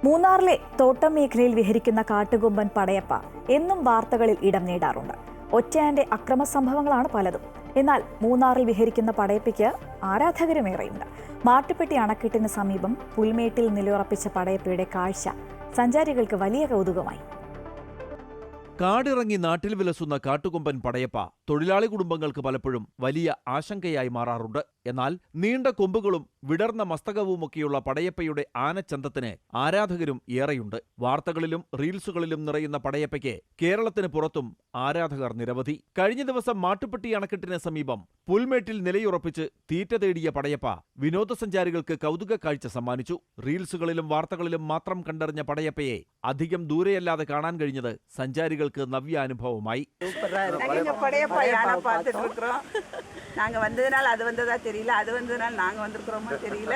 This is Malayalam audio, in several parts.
മൂന്നാറിലെ തോട്ടം മേഖലയിൽ വിഹരിക്കുന്ന കാട്ടുകൊമ്പൻ പടയപ്പ എന്നും വാർത്തകളിൽ ഇടം നേടാറുണ്ട്. ഒറ്റയാന്റെ അക്രമ സംഭവങ്ങളാണ് പലതും. എന്നാൽ മൂന്നാറിൽ വിഹരിക്കുന്ന പടയപ്പയ്ക്ക് ആരാധകരുമേറെയുണ്ട്. മാട്ടുപ്പെട്ടി അണക്കെട്ടിന് സമീപം പുൽമേട്ടിൽ നിലയുറപ്പിച്ച പടയപ്പയുടെ കാഴ്ച സഞ്ചാരികൾക്ക് വലിയ കൗതുകമായി. കാടിറങ്ങി നാട്ടിൽ വിലസുന്ന കാട്ടുകൊമ്പൻ പടയപ്പ തൊഴിലാളി കുടുംബങ്ങൾക്ക് പലപ്പോഴും വലിയ ആശങ്കയായി മാറാറുണ്ട്. എന്നാൽ നീണ്ട കൊമ്പുകളും വിടർന്ന മസ്തകവുമൊക്കെയുള്ള പടയപ്പയുടെ ആനച്ചന്തത്തിന് ആരാധകരും ഏറെയുണ്ട്. വാർത്തകളിലും റീൽസുകളിലും നിറയുന്ന പടയപ്പയ്ക്ക് കേരളത്തിന് പുറത്തും ആരാധകർ നിരവധി. കഴിഞ്ഞ ദിവസം മാട്ടുപ്പെട്ടി അണക്കെട്ടിന് സമീപം പുൽമേട്ടിൽ നിലയുറപ്പിച്ച് തീറ്റ തേടിയ പടയപ്പ വിനോദസഞ്ചാരികൾക്ക് കൗതുക കാഴ്ച സമ്മാനിച്ചു. റീൽസുകളിലും വാർത്തകളിലും മാത്രം കണ്ടറിഞ്ഞ പടയപ്പയെ അധികം ദൂരെയല്ലാതെ കാണാൻ കഴിഞ്ഞത് സഞ്ചാരികൾക്ക് നവ്യാനുഭവമായി. நாங்க வந்ததனால அது வந்ததா தெரியல, அது வந்ததனால நாங்க வந்திருக்கிறோமோ தெரியல.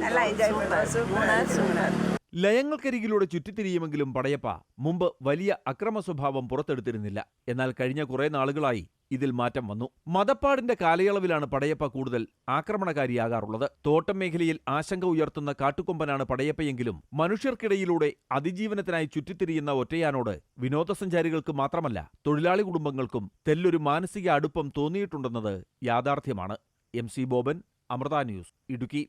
நல்லா என்ஜாய் பண்ணோம். சூப்பர். ലയങ്ങൾക്കരികിലൂടെ ചുറ്റിത്തിരിയുമെങ്കിലും പടയപ്പ മുമ്പ് വലിയ അക്രമ സ്വഭാവം പുറത്തെടുത്തിരുന്നില്ല. എന്നാൽ കഴിഞ്ഞ കുറെ നാളുകളായി ഇതിൽ മാറ്റം വന്നു. മദപ്പാടിന്റെ കാലയളവിലാണ് പടയപ്പ കൂടുതൽ ആക്രമണകാരിയാകാറുള്ളത്. തോട്ടം മേഖലയിൽ ആശങ്ക ഉയർത്തുന്ന കാട്ടുകൊമ്പനാണ് പടയപ്പയെങ്കിലും മനുഷ്യർക്കിടയിലൂടെ അതിജീവനത്തിനായി ചുറ്റിത്തിരിയുന്ന ഒറ്റയാനോട് വിനോദസഞ്ചാരികൾക്ക് മാത്രമല്ല തൊഴിലാളി കുടുംബങ്ങൾക്കും തെല്ലൊരു മാനസിക അടുപ്പം തോന്നിയിട്ടുണ്ടെന്നത് യാഥാർത്ഥ്യമാണ്. MC Boban, Amrita News, Idukki.